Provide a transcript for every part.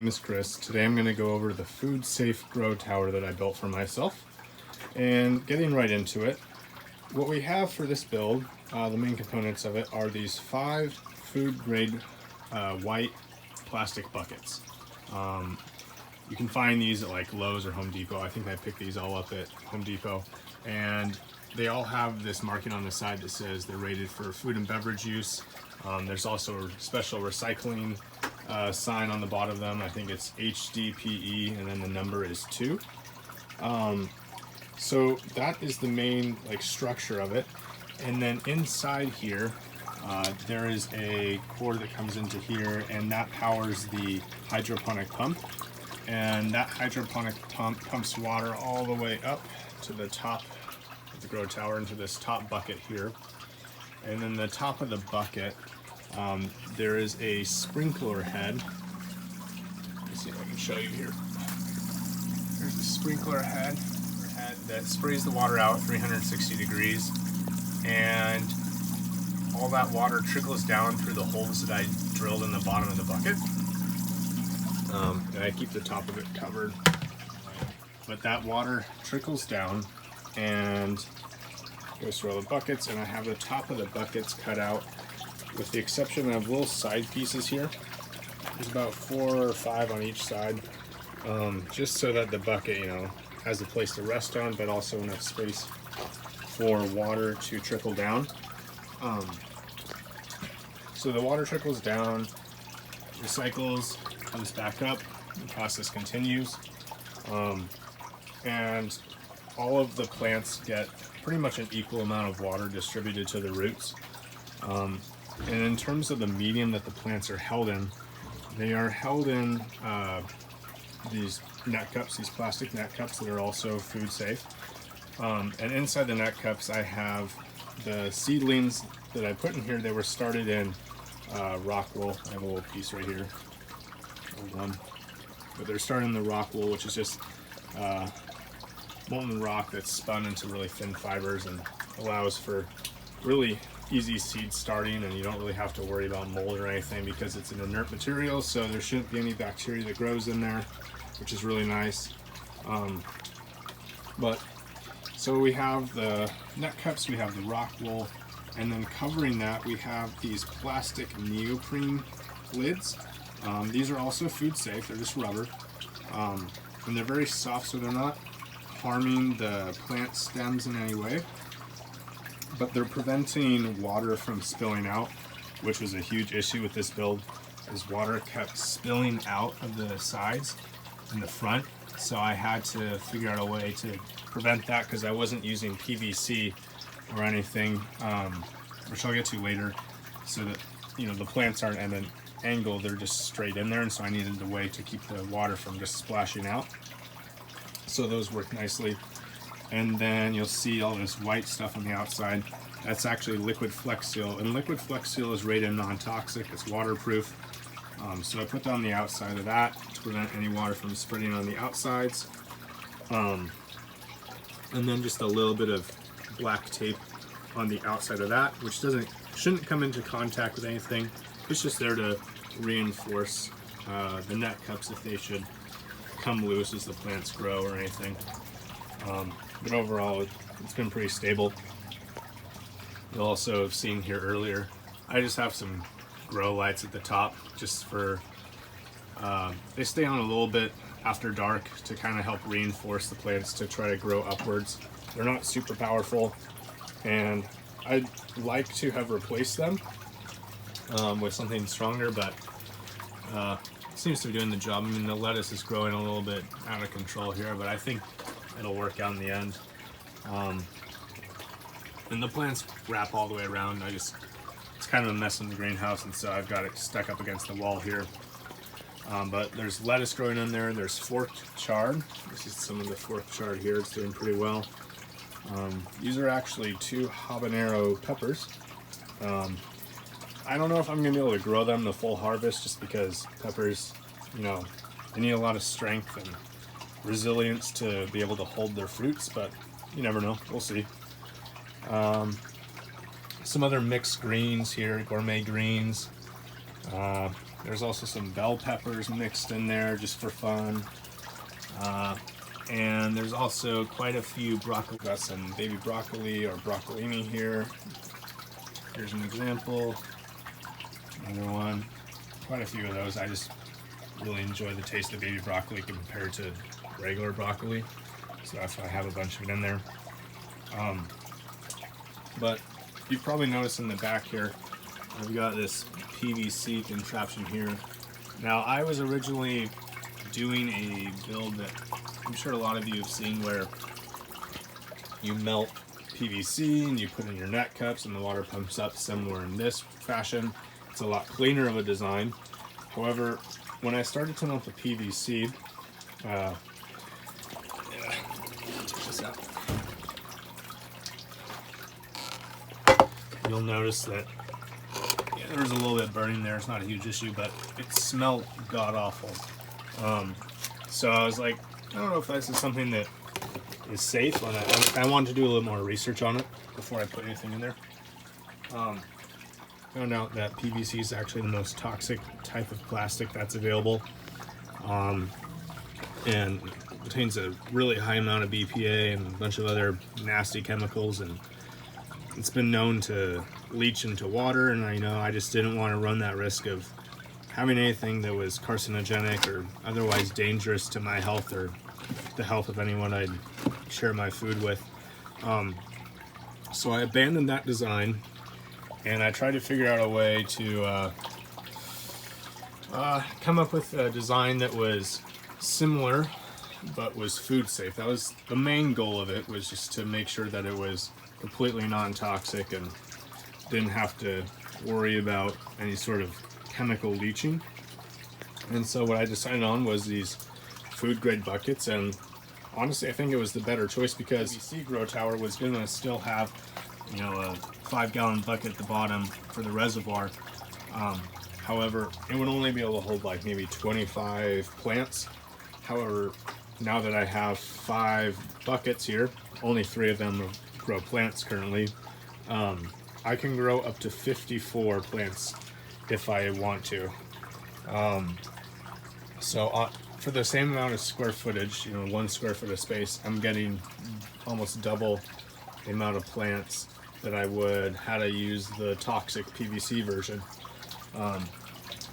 My name is Chris. Today I'm going to go over the food safe grow tower that I built for myself. And getting right into it, what we have for this build, the main components of it are these 5 food grade white plastic buckets. You can find these at like Lowe's or Home Depot. I think I picked these all up at Home Depot. And they all have this marking on the side that says they're rated for food and beverage use. There's also a special recycling sign on the bottom of them. I think it's HDPE and then the number is 2. So that is the main structure of it. And then inside here, there is a cord that comes into here, and that powers the hydroponic pump. And that hydroponic pump pumps water all the way up to the top of the grow tower into this top bucket here. And then the top of the bucket, there is a sprinkler head. Let's see if I can show you here. There's a sprinkler head that sprays the water out 360 degrees, and all that water trickles down through the holes that I drilled in the bottom of the bucket. And I keep the top of it covered, but that water trickles down and goes through all the buckets, and I have the top of the buckets cut out with the exception of little side pieces here. There's about 4 or 5 on each side, just so that the bucket, has a place to rest on, but also enough space for water to trickle down. So the water trickles down, recycles, comes back up, the process continues, and all of the plants get pretty much an equal amount of water distributed to the roots. And in terms of the medium that the plants are held in, they are held in these net cups, these plastic net cups that are also food safe. And inside the net cups I have the seedlings that I put in here. They were started in rockwool. I have a little piece right here, but they're started in the rockwool, which is just molten rock that's spun into really thin fibers and allows for really easy seed starting, and you don't really have to worry about mold or anything because it's an inert material, so there shouldn't be any bacteria that grows in there, which is really nice. So we have the net cups, we have the rock wool, and then covering that we have these plastic neoprene lids. These are also food safe, they're just rubber, and they're very soft, so they're not harming the plant stems in any way, but they're preventing water from spilling out, which was a huge issue with this build, is water kept spilling out of the sides and the front. So I had to figure out a way to prevent that, because I wasn't using PVC or anything, which I'll get to later, so that the plants aren't at an angle, they're just straight in there, and so I needed a way to keep the water from just splashing out. So those work nicely. And then you'll see all this white stuff on the outside. That's actually liquid Flex Seal, and liquid Flex Seal is rated non-toxic, it's waterproof. So I put that on the outside of that to prevent any water from spreading on the outsides. And then just a little bit of black tape on the outside of that, which shouldn't come into contact with anything. It's just there to reinforce the net cups if they should come loose as the plants grow or anything. But overall, it's been pretty stable. You'll also have seen here earlier, I just have some grow lights at the top just for, they stay on a little bit after dark to kind of help reinforce the plants to try to grow upwards. They're not super powerful, and I'd like to have replaced them with something stronger, but it seems to be doing the job. I mean, the lettuce is growing a little bit out of control here, but I think it'll work out in the end. And the plants wrap all the way around. It's kind of a mess in the greenhouse, and so I've got it stuck up against the wall here. But there's lettuce growing in there. There's forked chard. This is some of the forked chard here. It's doing pretty well. These are actually 2 habanero peppers. I don't know if I'm gonna be able to grow them the full harvest, just because peppers, they need a lot of strength and resilience to be able to hold their fruits, but you never know, we'll see. Some other mixed greens here, gourmet greens, There's also some bell peppers mixed in there just for fun. And there's also quite a few broccoli. Got some baby broccoli or broccolini here. Here's an example. Another one. Quite a few of those. I just really enjoy the taste of baby broccoli compared to regular broccoli. So that's why I have a bunch of it in there. But you've probably noticed in the back here, I've got this PVC contraption here. Now, I was originally doing a build that I'm sure a lot of you have seen, where you melt PVC and you put in your net cups and the water pumps up, similar in this fashion. It's a lot cleaner of a design. However, when I started to melt the PVC, check this out. You'll notice that there was a little bit of burning there. It's not a huge issue, but it smelled god-awful. So I was like, I don't know if this is something that is safe. I wanted to do a little more research on it before I put anything in there. Found out that PVC is actually the most toxic type of plastic that's available, and contains a really high amount of BPA and a bunch of other nasty chemicals, and it's been known to leach into water, and I just didn't want to run that risk of having anything that was carcinogenic or otherwise dangerous to my health or the health of anyone I'd share my food with. So I abandoned that design, and I tried to figure out a way to come up with a design that was similar but was food safe. That was the main goal of it, was just to make sure that it was completely non-toxic and didn't have to worry about any sort of chemical leaching. And so what I decided on was these food grade buckets, and honestly I think it was the better choice, because the PVC grow tower was going to still have, a 5-gallon bucket at the bottom for the reservoir. However, it would only be able to hold like maybe 25 plants. However, now that I have 5 buckets here, only 3 of them grow plants currently, I can grow up to 54 plants if I want to. So for the same amount of square footage, 1 square foot of space, I'm getting almost double the amount of plants that I would had I used the toxic PVC version.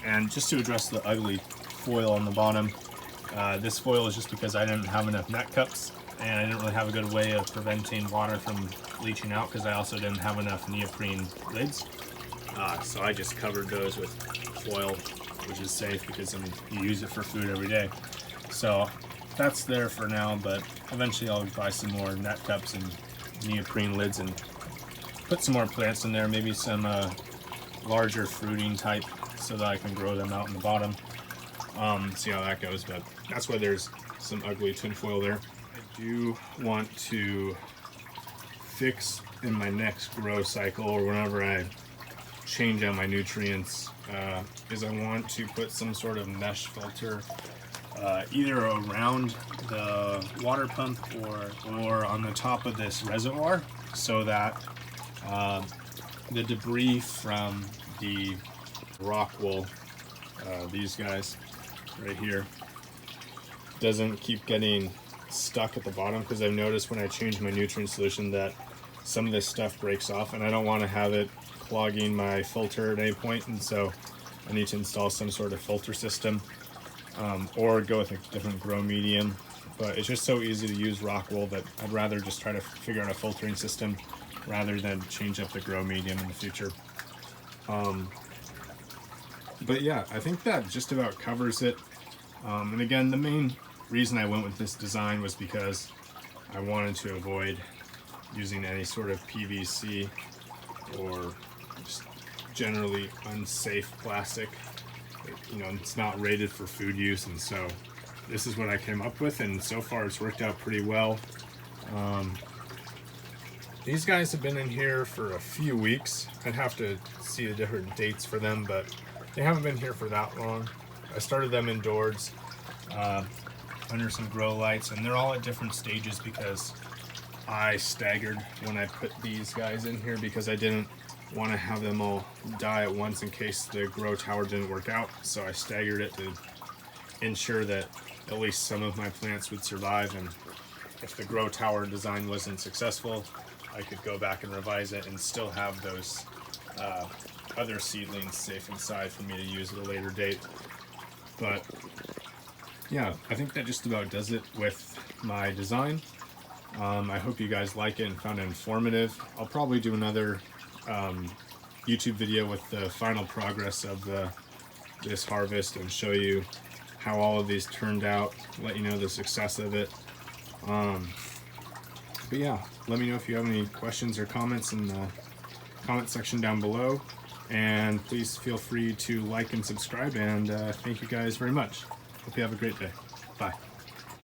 And just to address the ugly foil on the bottom, this foil is just because I didn't have enough net cups, and I didn't really have a good way of preventing water from leaching out, because I also didn't have enough neoprene lids. So I just covered those with foil, which is safe because you use it for food every day. So that's there for now, but eventually I'll buy some more net cups and neoprene lids and put some more plants in there, maybe some larger fruiting type, so that I can grow them out in the bottom. See how that goes, but that's why there's some ugly tinfoil there. I do want to fix in my next grow cycle, or whenever I change out my nutrients, is I want to put some sort of mesh filter either around the water pump or on the top of this reservoir, so that the debris from the rockwool, these guys right here, doesn't keep getting stuck at the bottom, because I've noticed when I change my nutrient solution that some of this stuff breaks off, and I don't want to have it clogging my filter at any point, and so I need to install some sort of filter system, or go with a different grow medium. But it's just so easy to use rockwool that I'd rather just try to figure out a filtering system rather than change up the grow medium in the future. But yeah, I think that just about covers it. And again, the main reason I went with this design was because I wanted to avoid using any sort of PVC or just generally unsafe plastic. It's not rated for food use, and so this is what I came up with, and so far it's worked out pretty well. These guys have been in here for a few weeks. I'd have to see the different dates for them, but they haven't been here for that long. I started them indoors under some grow lights, and they're all at different stages because I staggered when I put these guys in here, because I didn't want to have them all die at once in case the grow tower didn't work out, so I staggered it to ensure that at least some of my plants would survive, and if the grow tower design wasn't successful, I could go back and revise it and still have those other seedlings safe inside for me to use at a later date. But yeah, I think that just about does it with my design. I hope you guys like it and found it informative. I'll probably do another YouTube video with the final progress of this harvest and show you how all of these turned out, let you know the success of it. But yeah, let me know if you have any questions or comments in the comment section down below, and please feel free to like and subscribe, and thank you guys very much. Hope you have a great day. Bye.